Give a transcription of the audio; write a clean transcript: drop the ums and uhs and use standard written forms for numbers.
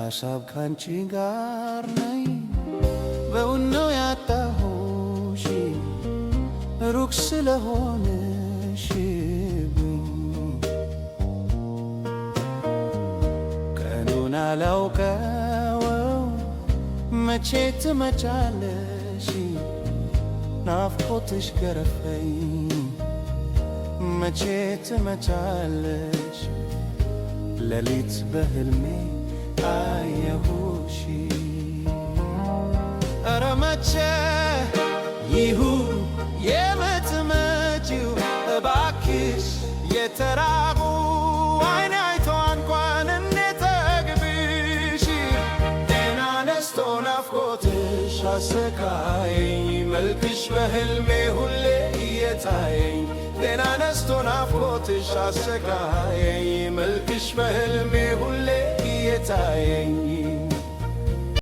በሐሳብ ካንቺ ጋር ነኝ በውን ነው ያጣሁሽ ሩቅ ስለሆንሽብኝ ቀኑን አላውቀው መቼ ትመጫለሽ ናፍቆትሽ ገረፈኝ መቼ ትመጫለሽ ሌሊት በህልሜ አየሁሽ ኧረ መቼ ይሁን የምትመጪው እባክሽ የተራቡ አይኔ አይቶ እንኳን እንጠግብሽ ጤና ነስቶ ናፍቆትሽ አሰቃየኝ መልክሽ በህልሜ ሁሌ እየታየኝ ጤና ነስቶ ናፍቆትሽ አሰቃየኝ መልክሽ በህልሜ ሁሌ እየታየኝ